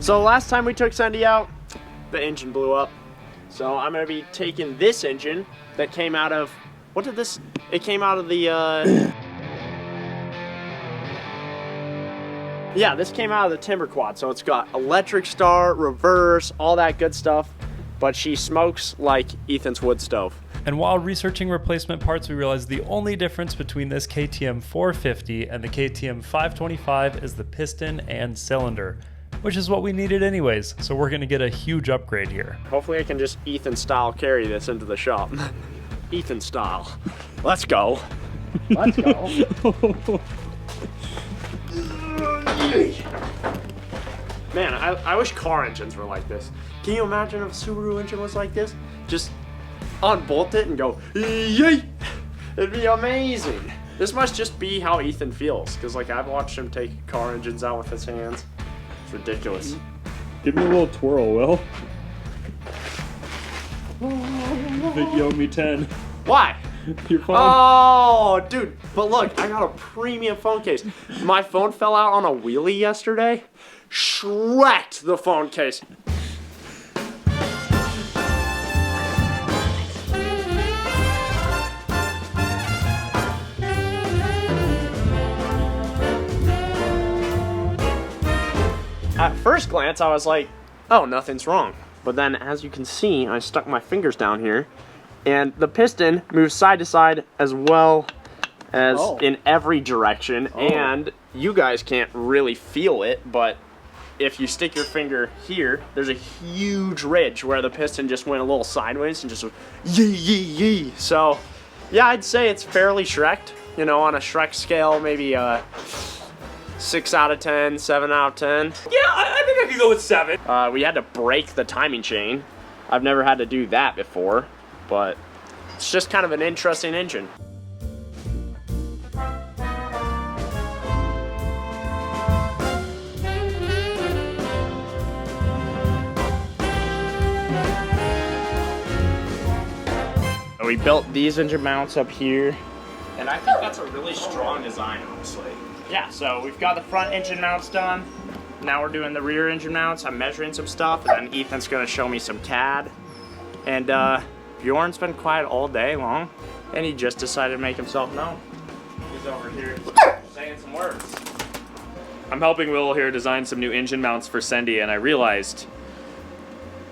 So last time we took Sandy out, the engine blew up. So I'm gonna be taking this engine that came out of, what did this, it came out of the, yeah, this came out of the timber quad. So it's got electric start, reverse, all that good stuff. But she smokes like Ethan's wood stove. And while researching replacement parts, we realized the only difference between this KTM 450 and the KTM 525 is the piston and cylinder, which is what we needed anyways, so we're gonna get a huge upgrade here. Hopefully I can just Ethan style carry this into the shop. Ethan style. Let's go. Let's go. Man, I wish car engines were like this. Can you imagine if a Subaru engine was like this? Just unbolt it and go, yay! It'd be amazing. This must just be how Ethan feels, because like I've watched him take car engines out with his hands. It's ridiculous. Give me a little twirl, Will. I think you owe me 10. Why? Your phone. Oh, dude, but look, I got a premium phone case. My phone fell out on a wheelie yesterday. Shreked the phone case. At first glance, I was like, oh, nothing's wrong. But then, as you can see, I stuck my fingers down here, and the piston moves side to side as well as in every direction. And you guys can't really feel it, but if you stick your finger here, there's a huge ridge where the piston just went a little sideways and just yee yee yee. So, yeah, I'd say it's fairly Shrek'd. You know, on a Shrek scale, maybe 6 out of 10, 7 out of 10. Yeah, I think I could go with 7. We had to break the timing chain. I've never had to do that before, but it's just kind of an interesting engine. We built these engine mounts up here, and I think that's a really strong design, honestly. Yeah, so we've got the front engine mounts done. Now we're doing the rear engine mounts. I'm measuring some stuff, and then Ethan's gonna show me some CAD. And Bjorn's been quiet all day long, and he just decided to make himself known. He's over here saying some words. I'm helping Will here design some new engine mounts for Sendy, and I realized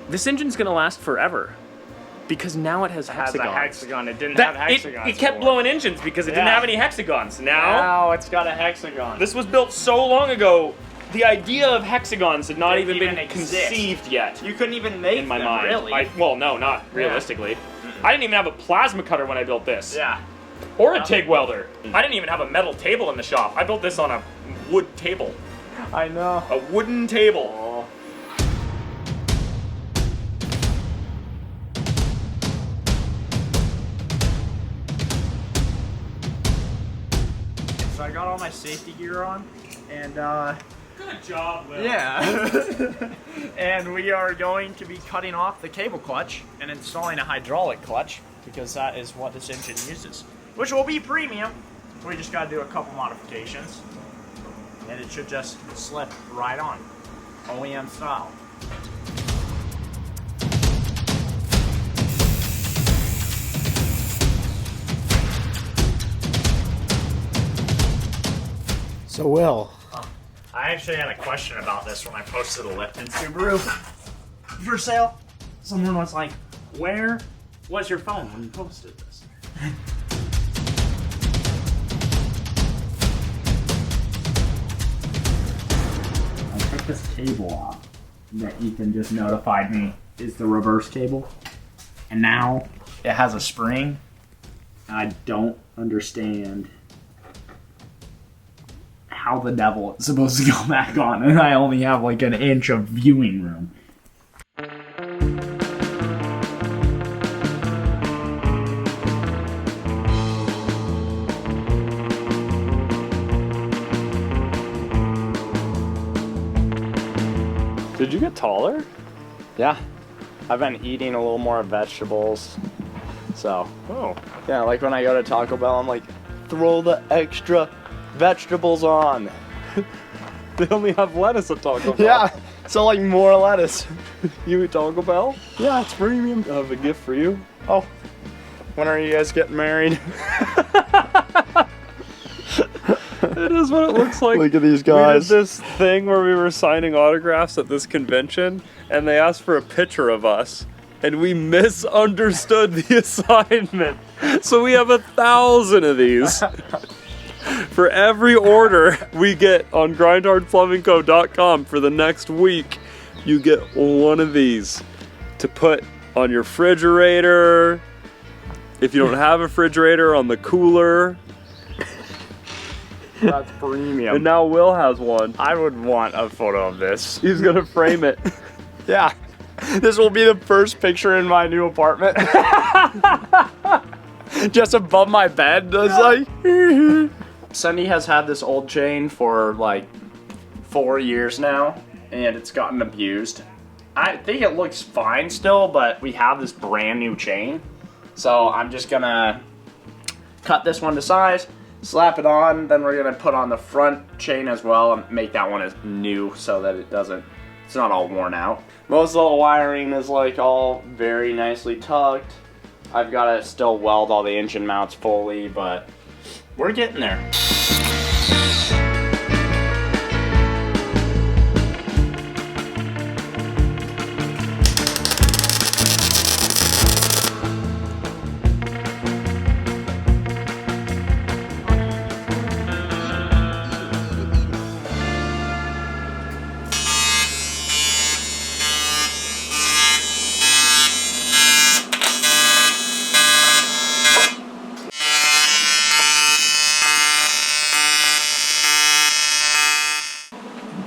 this engine's gonna last forever. Because now it has hexagons. It has a hexagon. It didn't have hexagons. It kept blowing engines because it didn't have any hexagons. Now it's got a hexagon. This was built so long ago, the idea of hexagons had not even been exist. Conceived yet. You couldn't even make in my them, mind. really. Well, no, not realistically. I didn't even have a plasma cutter when I built this. Yeah. Or a TIG welder. I didn't even have a metal table in the shop. I built this on a wood table. I know. A wooden table. So I got all my safety gear on, and Good job, Will. yeah. And we are going to be cutting off the cable clutch and installing a hydraulic clutch, because that is what this engine uses, which will be premium. We just got to do a couple modifications, and it should just slip right on, OEM style. So Will, I actually had a question about this when I posted a Lifted Subaru for sale. Someone was like, where was your phone when you posted this? I took this cable off that Ethan just notified me is the reverse cable. And now it has a spring. I don't understand how the devil is supposed to go back on, and I only have like an inch of viewing room. Did you get taller? Yeah, I've been eating a little more vegetables. So, yeah, like when I go to Taco Bell, I'm like, throw the extra vegetables on. They only have lettuce at Taco Bell. Yeah, so like more lettuce. You eat Taco Bell? Yeah, it's premium. I have a gift for you. Oh, when are you guys getting married? It is what it looks like. Look at these We guys. did this thing where we were signing autographs at this convention, and they asked for a picture of us, and we misunderstood the assignment. So we have 1,000 of these. For every order we get on grindhardplumbingco.com for the next week, you get one of these to put on your refrigerator. If you don't have a refrigerator, on the cooler. That's premium. And now Will has one. I would want a photo of this. He's gonna frame it. Yeah. This will be the first picture in my new apartment. Just above my bed. It's like. Sunny has had this old chain for like 4 years now, and it's gotten abused. I think it looks fine still, but we have this brand new chain. So I'm just gonna cut this one to size, slap it on, then we're gonna put on the front chain as well and make that one as new so that it's not all worn out. Most of the wiring is like all very nicely tucked. I've gotta still weld all the engine mounts fully, but we're getting there.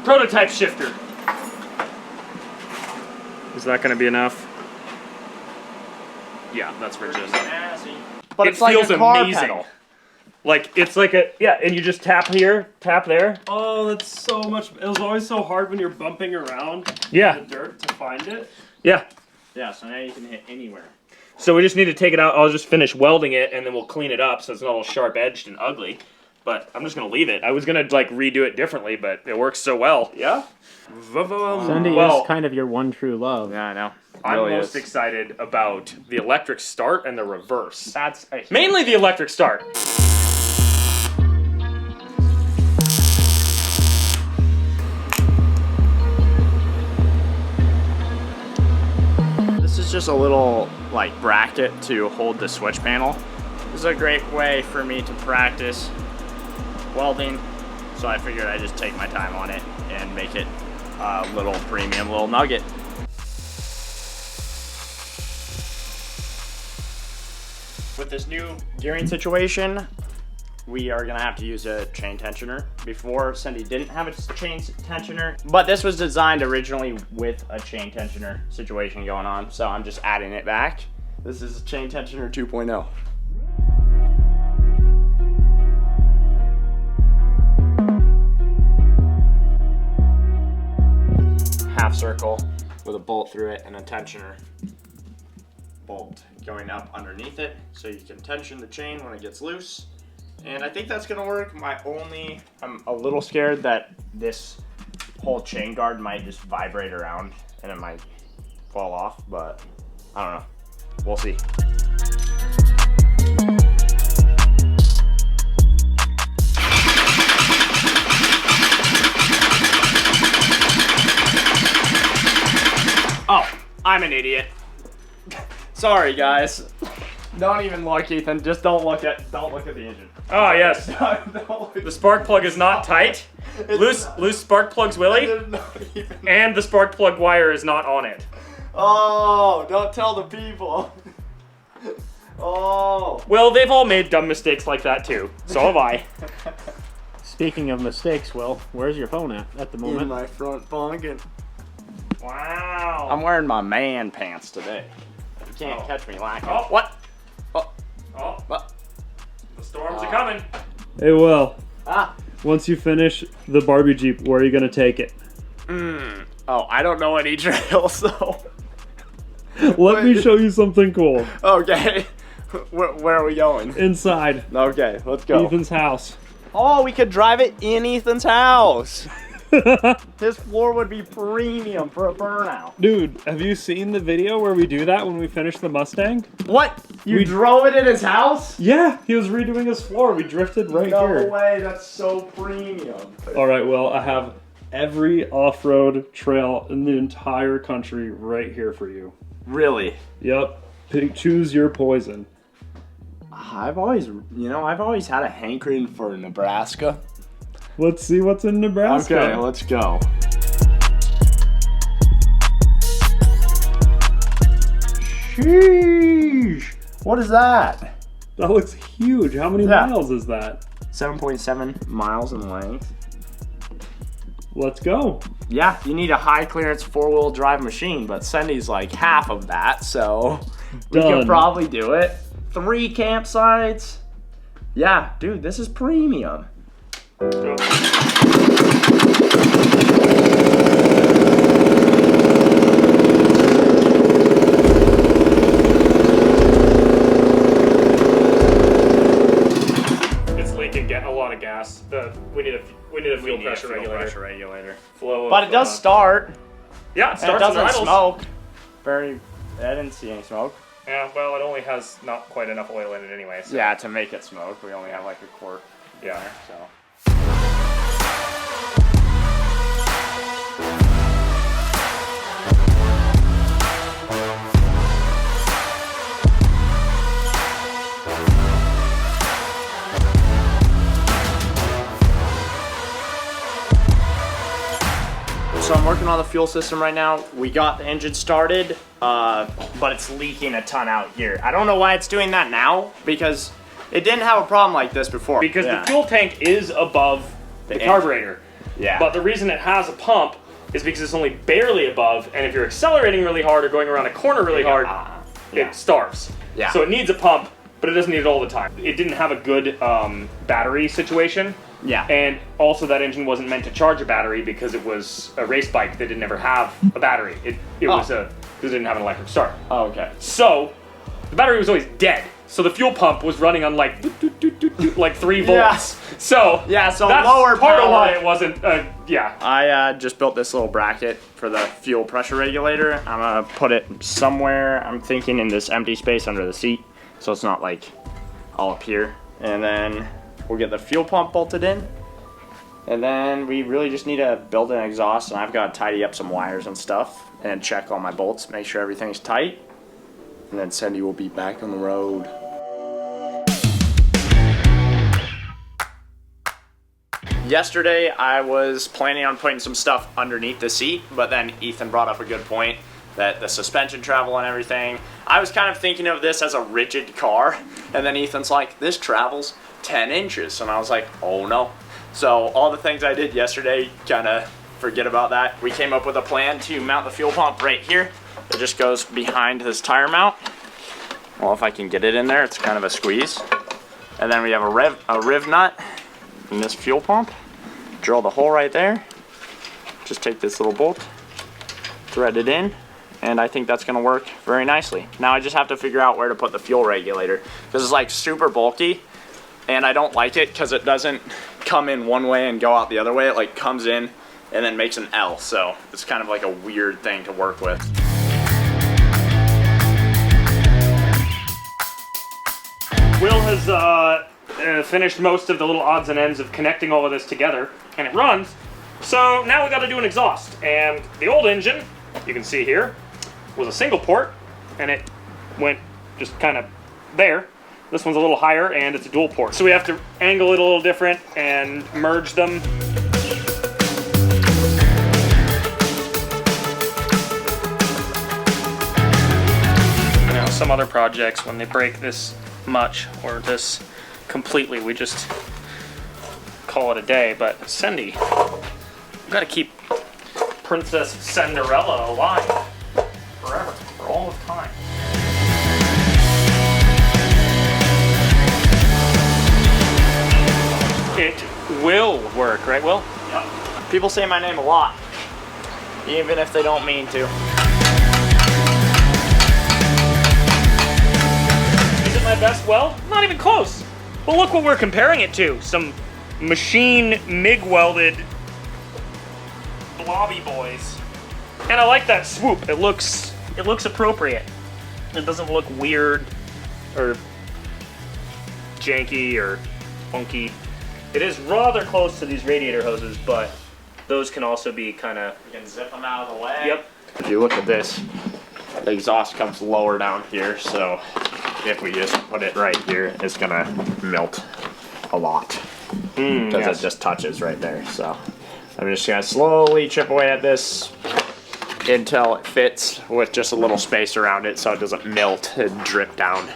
Prototype shifter. Is that gonna be enough? Yeah, that's rigid enough. But it feels amazing. Pedal. Like, it's like a, yeah, and you just tap here, tap there. Oh, that's so much. It was always so hard when you're bumping around Yeah. in the dirt to find it. Yeah. Yeah, so now you can hit anywhere. So we just need to take it out. I'll just finish welding it, and then we'll clean it up so it's not all sharp-edged and ugly. But I'm just gonna leave it. I was gonna like redo it differently, but it works so well. Yeah? Sunday Well- is kind of your one true love. Yeah, I know. I'm Really most is. excited about the electric start and the reverse. That's a Mainly the electric start. This is just a little like bracket to hold the switch panel. This is a great way for me to practice welding, so I figured I'd just take my time on it and make it a little premium, little nugget. With this new gearing situation, we are gonna have to use a chain tensioner. Before, Cindy didn't have a chain tensioner, but this was designed originally with a chain tensioner situation going on, so I'm just adding it back. This is chain tensioner 2.0. Half circle with a bolt through it and a tensioner bolt going up underneath it so you can tension the chain when it gets loose. And I think that's gonna work. I'm a little scared that this whole chain guard might just vibrate around and it might fall off, but I don't know. We'll see. Oh, I'm an idiot. Sorry, guys. Don't even look, Ethan. Just don't look at the engine. Oh, yes. Don't look. The spark plug is not tight. Loose spark plugs, Willie. There's not even- And the spark plug wire is not on it. Oh, don't tell the people. Oh. Well, they've all made dumb mistakes like that too. So have I. Speaking of mistakes, Will, where's your phone at the In moment? my front pocket. Wow. I'm wearing my man pants today. You can't Oh. catch me lacking. Oh. What? Oh. Oh, What? the storms are coming. Hey, Will. Ah. Once you finish the Barbie Jeep, where are you gonna take it? Oh, I don't know any trails, so. Let me show you something cool. Okay. Where are we going? Inside Okay, let's go. Ethan's house. Oh, we could drive it in Ethan's house. This floor would be premium for a burnout. Dude, have you seen the video where we do that when we finish the Mustang? What? You drove it in his house? Yeah, he was redoing his floor. We drifted right here. No way, that's so premium. All right, well, I have every off-road trail in the entire country right here for you. Really? Yep. Choose your poison. I've always had a hankering for Nebraska. Let's see what's in Nebraska. Okay, let's go. Sheesh. What is that? That looks huge. How many miles is that? 7.7 miles in length. Let's go. Yeah, you need a high clearance 4-wheel drive machine, but Sendy's like half of that, so we can probably do it. 3 campsites. Yeah, dude, this is premium. Go. It's leaking. Get a lot of gas. We need a fuel pressure regulator. Flow. But it does start. Yeah, it And starts it doesn't and idles. smoke. I didn't see any smoke. Yeah, well, it only has not quite enough oil in it anyway. So. Yeah, to make it smoke, we only have like a quart. Yeah. There, so. So I'm working on the fuel system right now. We got the engine started, but it's leaking a ton out here. I don't know why it's doing that now, because it didn't have a problem like this before. Because the fuel tank is above the carburetor. Yeah. But the reason it has a pump is because it's only barely above, and if you're accelerating really hard or going around a corner really hard, it starves. Yeah. So it needs a pump, but it doesn't need it all the time. It didn't have a good battery situation. Yeah. And also that engine wasn't meant to charge a battery because it was a race bike that didn't ever have a battery. It was because it didn't have an electric start. Oh, okay. So the battery was always dead. So the fuel pump was running on like like 3 volts. Yeah. So that's lower part power. of why it wasn't. I just built this little bracket for the fuel pressure regulator. I'm gonna put it somewhere. I'm thinking in this empty space under the seat, so it's not like all up here. And then we'll get the fuel pump bolted in. And then we really just need to build an exhaust, and I've got to tidy up some wires and stuff and check all my bolts, make sure everything's tight. And then Sandy will be back on the road. Yesterday, I was planning on putting some stuff underneath the seat, but then Ethan brought up a good point that the suspension travel and everything. I was kind of thinking of this as a rigid car, and then Ethan's like, this travels 10 inches. And I was like, oh no. So all the things I did yesterday, kind of forget about that. We came up with a plan to mount the fuel pump right here. It just goes behind this tire mount. Well, if I can get it in there, it's kind of a squeeze. And then we have a riv nut in this fuel pump. Drill the hole right there. Just take this little bolt, thread it in, and I think that's gonna work very nicely. Now I just have to figure out where to put the fuel regulator, because it's like super bulky, and I don't like it because it doesn't come in one way and go out the other way. It like comes in and then makes an L, so it's kind of like a weird thing to work with. Will has finished most of the little odds and ends of connecting all of this together, and it runs. So now we got to do an exhaust. And the old engine, you can see here, was a single port, and it went just kind of there. This one's a little higher, and it's a dual port. So we have to angle it a little different and merge them. You know, some other projects, when they break this much or this completely, we just call it a day. But Sendy, we've got to keep Princess Cinderella alive forever, for all of time. It will work, right, Will? Yep. People say my name a lot, even if they don't mean to. Is it my best weld? Not even close. Well, look what we're comparing it to. Some machine MIG welded blobby boys. And I like that swoop. It looks appropriate. It doesn't look weird or janky or funky. It is rather close to these radiator hoses, but those can also be kind of... You can zip them out of the way. Yep. If you look at this, the exhaust comes lower down here, so if we just put it right here, it's gonna melt a lot. Because it just touches right there, so I'm just gonna slowly chip away at this until it fits with just a little space around it so it doesn't melt and drip down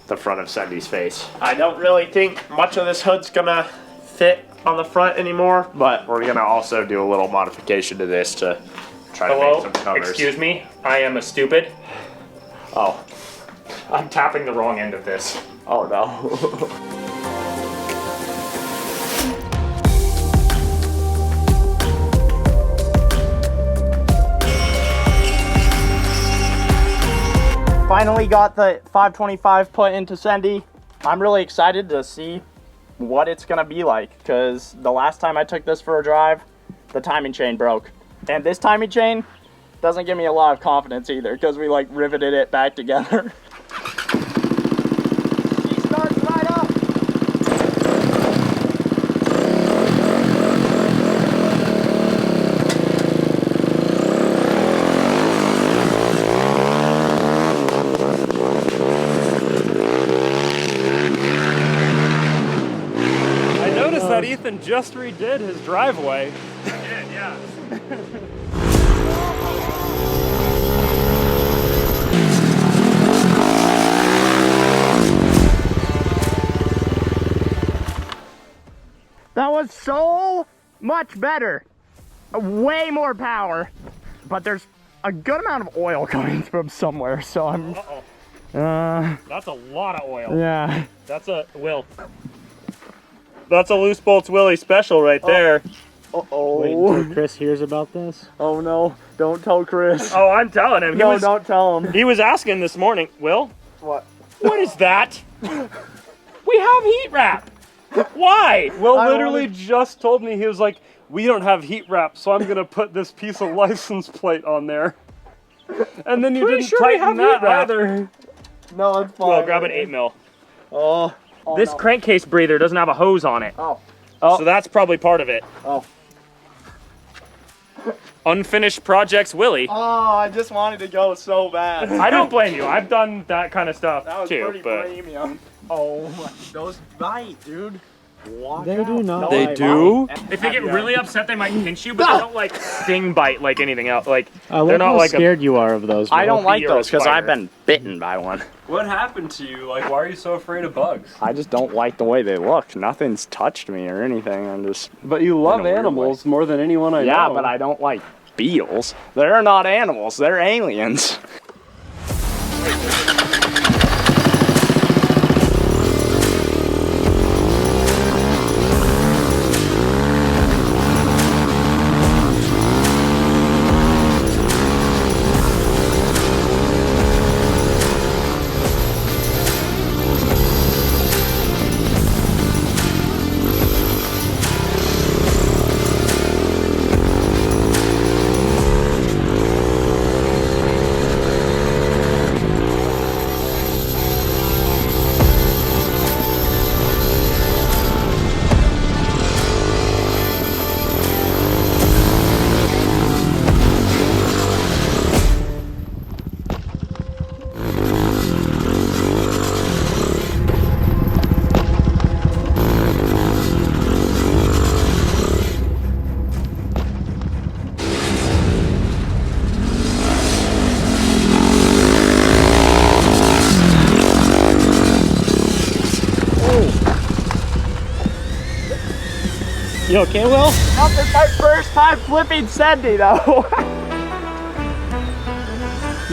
the front of Sendy's face. I don't really think much of this hood's gonna fit on the front anymore, but we're gonna also do a little modification to this to try to make some covers. Excuse me, I am a stupid. Oh. I'm tapping the wrong end of this. Oh no. Finally got the 525 put into Sendy. I'm really excited to see what it's gonna be like, because the last time I took this for a drive, the timing chain broke. And this timing chain doesn't give me a lot of confidence either, because we like riveted it back together. She starts right up. That Ethan just redid his driveway. He did, yeah. That was so much better. Way more power. But there's a good amount of oil coming from somewhere, so I'm... That's a lot of oil. Yeah. That's a Loose Bolts Willie special right there. Uh-oh. Wait until Chris hears about this. Oh no, don't tell Chris. Oh, I'm telling him. Don't tell him. He was asking this morning, Will, What? what is that? We have heat wrap. Why? Will literally just told me, he was like, we don't have heat wrap, so I'm gonna put this piece of license plate on there. And then you Pretty didn't sure we tighten have that heat wrap. either. No, it's fine. Well, grab an 8 mil. Oh. This no. crankcase breather doesn't have a hose on it. Oh. So that's probably part of it. Oh. Unfinished projects Willie. Oh, I just wanted to go so bad. I don't blame you. I've done that kind of stuff That was too. pretty But premium. Oh, those bite, dude. Watch They do out. not. No, They I do? won't. if they get really upset, they might pinch you, but they don't like sting bite like anything else. Like I they're love not how like scared you are of those. I don't Will. like You're a those because I've spider. been bitten by one. What happened to you? Like, why are you so afraid of bugs? I just don't like the way they look. Nothing's touched me or anything. I'm just... But you love In a weird animals more than anyone I know. Yeah, but I don't like beetles. They're not animals. They're aliens. You okay, Will? Nope, it's my first time flipping Sendy, though.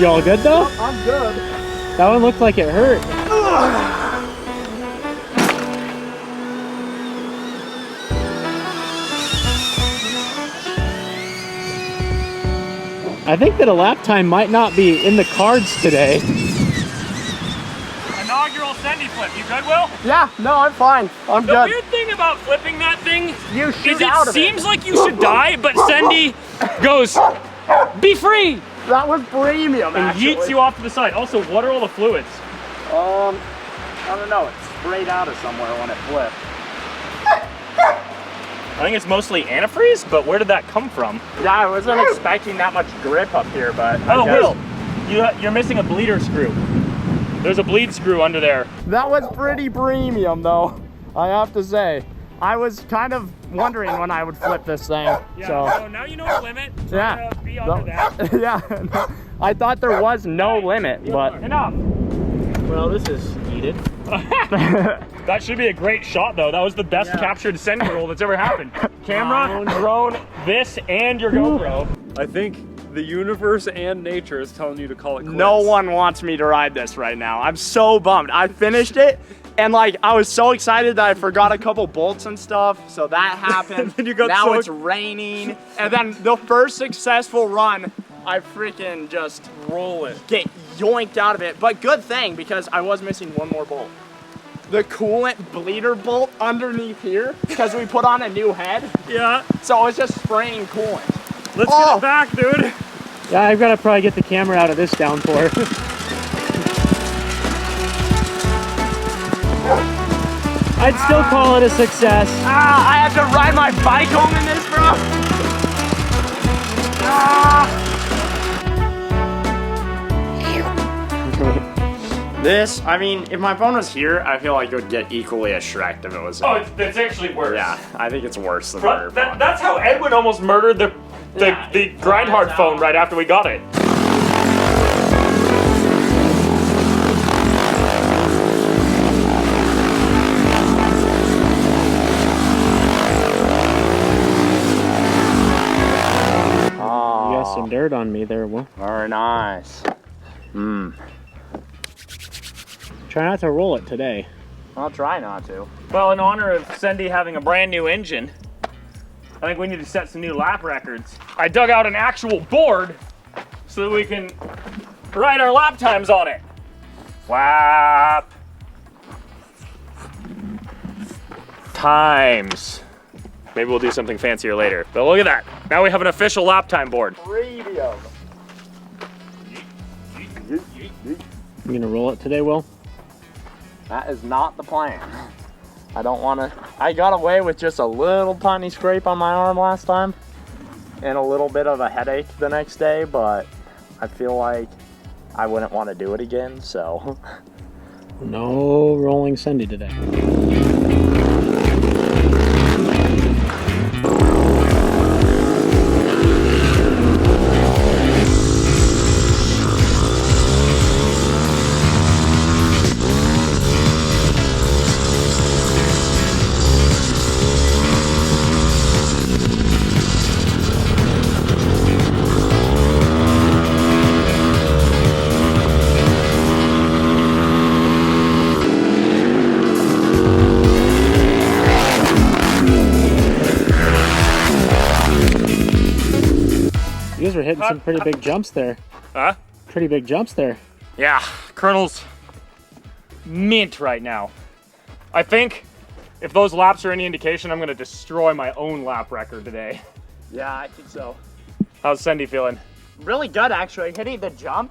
You all good though? I'm good. That one looked like it hurt. I think that a lap time might not be in the cards today. inaugural Sendy flip. You good, Will? Yeah, no, I'm fine. I'm The good. weird thing about flipping that thing You is shoot out it of seems like you should die, but Sendy goes, "Be free!" That was premium, and actually. yeets you off to the side. Also, what are all the fluids? I don't know. It sprayed out of somewhere when it flipped. I think it's mostly antifreeze, but where did that come from? Yeah, I wasn't expecting that much grip up here, but Oh, I guess Will, you're missing a bleeder screw. There's a bleed screw under there. that was pretty premium, though. I have to say. I was kind of wondering when I would flip this thing. Yeah, So now you know the limit. yeah, Be under that. yeah. No, I thought there was no limit, but Enough. Well, this is heated. That should be a great shot, though. That was the best captured send roll that's ever happened. Camera, drone, this, and your GoPro. I think the universe and nature is telling you to call it quits. no one wants me to ride this right now. I'm so bummed. I finished it, and like I was so excited that I forgot a couple bolts and stuff. So that happened. Then you got now so it's raining, and then the first successful run, I freaking just get yoinked out of it. But good thing, because I was missing one more bolt. The coolant bleeder bolt underneath here, because we put on a new head. Yeah. So it was just spraying coolant. Let's get it back, dude. Yeah, I've got to probably get the camera out of this downpour. I'd still call it a success. Ah, I have to ride my bike home in this, bro. Ah. This, I mean, if my phone was here, I feel like it would get equally as shreked if it was. Oh, it's actually worse. Yeah, I think it's worse than But that's how Edwin almost murdered the grind hard phone right after we got it. Oh, You got some dirt on me there, Will. very nice. Try not to roll it today. I'll try not to. Well, in honor of Cindy having a brand new engine, I think we need to set some new lap records. I dug out an actual board so that we can write our lap times on it. Lap times. Maybe we'll do something fancier later. But look at that. Now we have an official lap time board. Premium. You gonna roll it today, Will? That is not the plan. I don't want to. I got away with just a little tiny scrape on my arm last time and a little bit of a headache the next day, but I feel like I wouldn't want to do it again, so. No rolling Sunday today. You guys were hitting some pretty big jumps there. Huh? Pretty big jumps there. Yeah, Colonel's mint right now. I think if those laps are any indication, I'm going to destroy my own lap record today. Yeah, I think so. How's Cindy feeling? Really good, actually. Hitting the jump,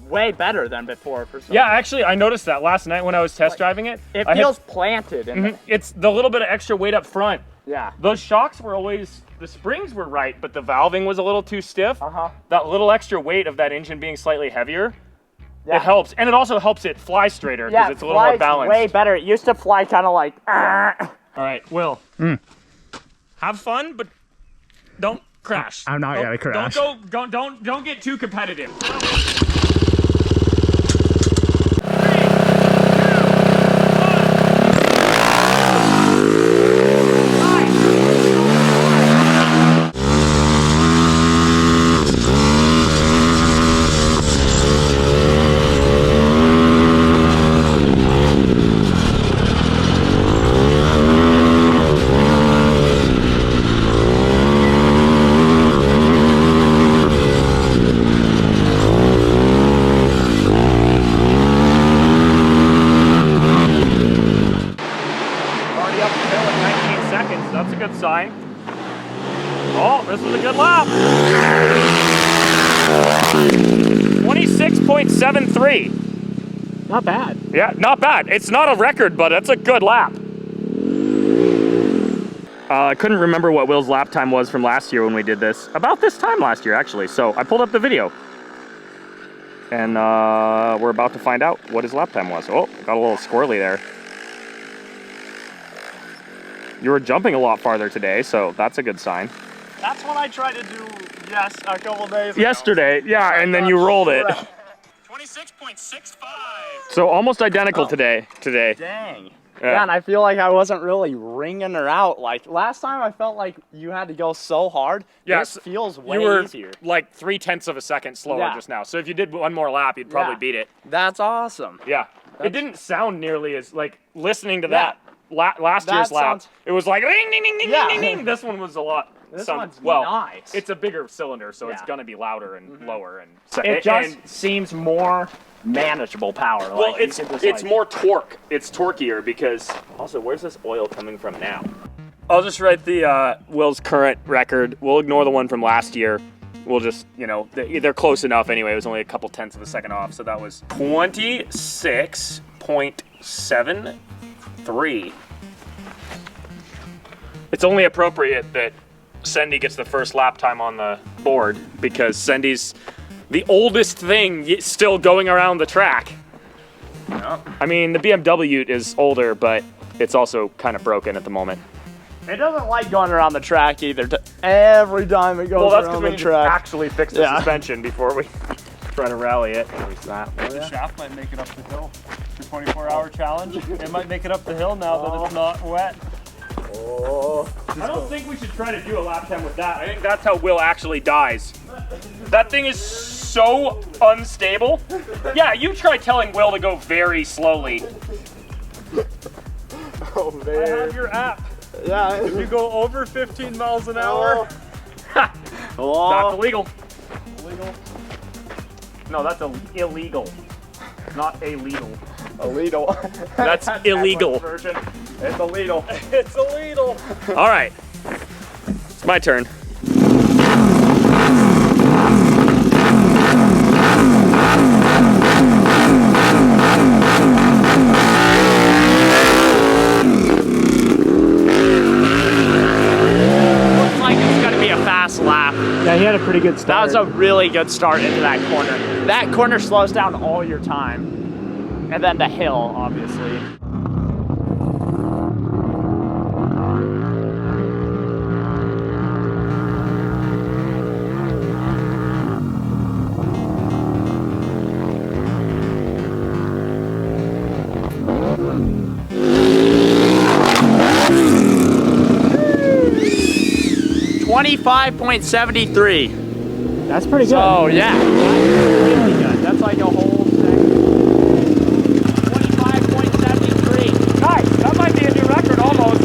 way better than before for some Yeah, actually, I noticed that last night when I was test driving it. It I feels planted. In It's the little bit of extra weight up front. Yeah. Those shocks were always, the springs were right, but the valving was a little too stiff. Uh-huh. That little extra weight of that engine being slightly heavier, Yeah. it helps. And it also helps it fly straighter because Yeah, it's a little more flies balanced. way better. It used to fly kind of like. All right, Will. Have fun, but don't crash. I'm not gonna crash. Don't get too competitive. this was a good lap. 26.73. Not bad. Yeah, not bad. It's not a record, but it's a good lap. I couldn't remember what Will's lap time was from last year when we did this. About this time last year, actually. So I pulled up the video. And we're about to find out what his lap time was. Oh, got a little squirrely there. You were jumping a lot farther today, so that's a good sign. That's what I tried to do, yes, a couple days ago. Yesterday, yeah, and then you rolled it. 26.65. So almost identical today. Dang. Yeah. Yeah, and I feel like I wasn't really ringing her out. Like, last time I felt like you had to go so hard. Yes, This feels way you were easier. like 0.3 of a second slower Yeah. just now. So if you did one more lap, you'd probably Yeah. beat it. That's awesome. Yeah. It didn't sound nearly as, like, listening to that last That year's lap, sounds- it was like, ding, ding, ding, ding, Yeah. ding, ding. This one was a lot. This sound- one's well, nice. It's a bigger cylinder, so it's Yeah. going to be louder and lower. And so, It just and- seems more manageable power. well, like, you it's can just, it's like- more torque. It's torqueier because. Also, where's this oil coming from now? I'll just write the Will's current record. We'll ignore the one from last year. We'll just, you know, they're close enough anyway. It was only a couple tenths of a second off, so that was 26.73. It's only appropriate that Sendy gets the first lap time on the board because Sendy's the oldest thing still going around the track. Yeah. I mean, the BMW is older, but it's also kind of broken at the moment. It doesn't like going around the track either. Every time it goes Well, that's because around we the need to track. actually fix the Yeah. suspension before we try to rally it. The shaft might make it up the hill. The 24-hour challenge. It might make it up the hill now that it's not wet. I don't think we should try to do a lap time with that. I think that's how Will actually dies. That thing is so unstable. Yeah, you try telling Will to go very slowly. Oh, I man. have your app. Yeah. If you go over 15 miles an hour, That's illegal. No, that's illegal. Not illegal. Illegal. That's illegal. Version. It's illegal. it's illegal. All right, it's my turn. Looks like it's gonna be a fast lap. Yeah, he had a pretty good That start. was a really good start into that corner. That corner slows down all your time. And then the hill, obviously. $25.73. That's pretty good. Oh yeah, really good. That's like a whole thing. 25.73. Nice, that might be a new record almost.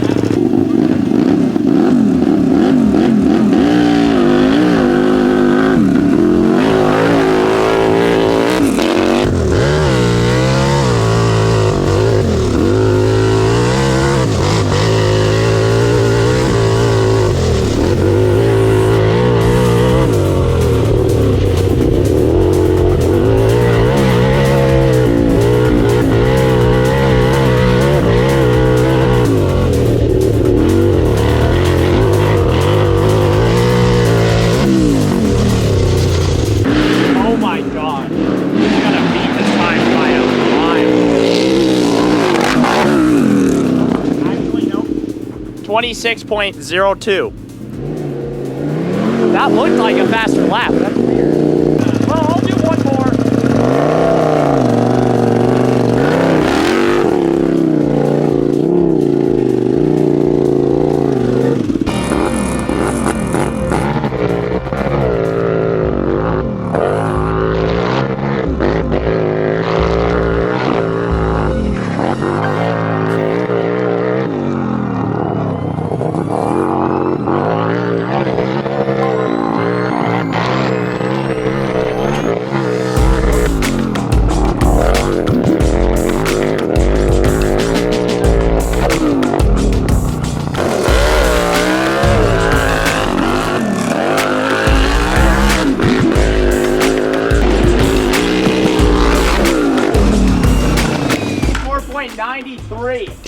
Oh my god. He's gonna beat this time by a mile. Actually, no. 26.02. That looked like a faster lap. That's weird. Well, I'll do one more.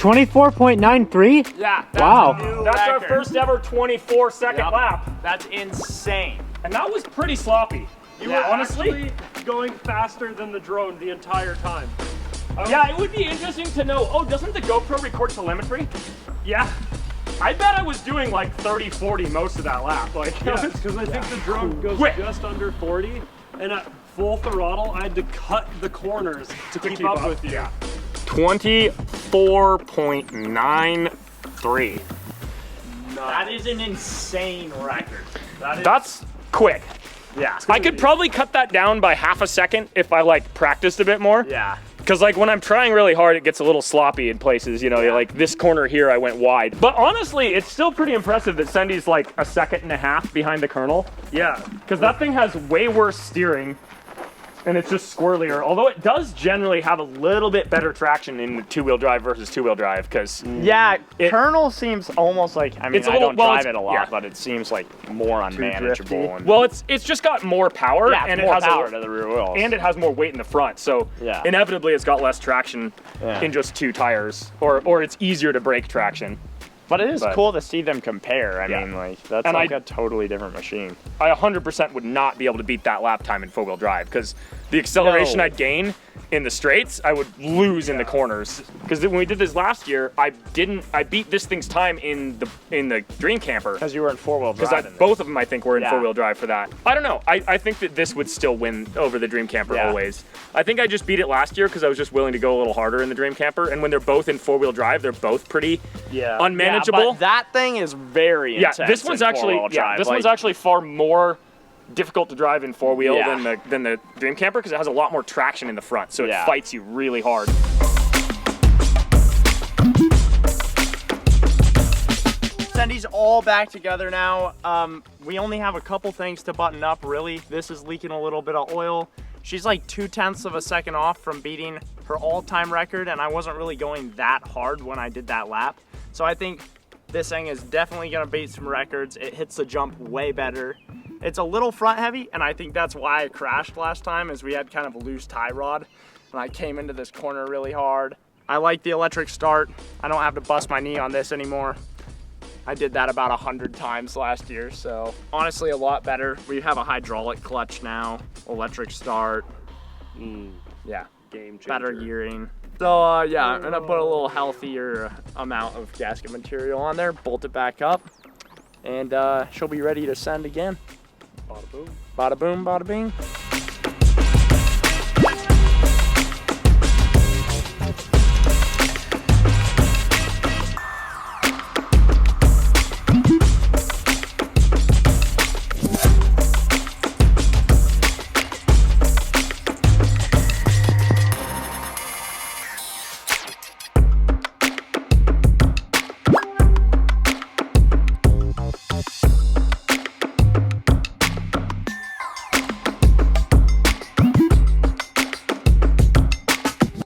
24.93? Yeah. That's Wow. a new That's our record. first ever 24-second Yep. lap. That's insane. And that was pretty sloppy. You Yeah, were honestly, actually going faster than the drone the entire time. Yeah, it would be interesting to know, oh, doesn't the GoPro record telemetry? Yeah. I bet I was doing like 30, 40 most of that lap. Like, Yeah, because I think the drone goes Quick. just under 40, and at full throttle, I had to cut the corners to keep up with you. Yeah. 24.93. That is an insane record. That's quick. Yeah. I could probably cut that down by half a second if I like practiced a bit more. Yeah. Because like when I'm trying really hard, it gets a little sloppy in places, you know, like this corner here, I went wide. But honestly, it's still pretty impressive that Sendy's like a second and a half behind the Colonel. Yeah. Because that thing has way worse steering and it's just squirrelier. Although it does generally have a little bit better traction in two-wheel drive versus two-wheel drive. Because Yeah, Colonel seems almost like, I mean, It's a I little- don't well, drive it's- it a lot, yeah. but it seems like more unmanageable. drifty. And, well, it's just got more power yeah, and more it has power a, to the rear wheels. and it has more weight in the front. So Yeah. inevitably it's got less traction Yeah. in just two tires, or it's easier to brake traction. But it is But- cool to see them compare. I Yeah. mean, like, that's And like a totally different machine. I 100% would not be able to beat that lap time in four-wheel drive because the acceleration No. I'd gain in the straights, I would lose in the corners. Because when we did this last year, I beat this thing's time in the Dream Camper. Because you were in four-wheel drive. Because both of them, I think, were in Yeah. four-wheel drive for that. I don't know. I think that this would still win over the Dream Camper Yeah. always. I think I just beat it last year because I was just willing to go a little harder in the Dream Camper. And when they're both in four-wheel drive, they're both pretty unmanageable. Yeah, but that thing is very intense. This one's in actually four-wheel drive. this Like, one's actually far more difficult to drive in four-wheel Yeah. than the Dream Camper because it has a lot more traction in the front, so Yeah. it fights you really hard. Sendy's all back together now. We only have a couple things to button up, really. This is leaking a little bit of oil. She's like 0.2 of a second off from beating her all-time record, and I wasn't really going that hard when I did that lap. So I think this thing is definitely gonna beat some records. It hits the jump way better. It's a little front heavy, and I think that's why I crashed last time, is we had kind of a loose tie rod, and I came into this corner really hard. I like the electric start. I don't have to bust my knee on this anymore. I did that about 100 times last year, so honestly a lot better. We have a hydraulic clutch now, electric start. Yeah, Game changer. better gearing. So yeah, I'm gonna put a little healthier amount of gasket material on there, bolt it back up, and she'll be ready to send again. Bada boom. Bada boom, bada bing.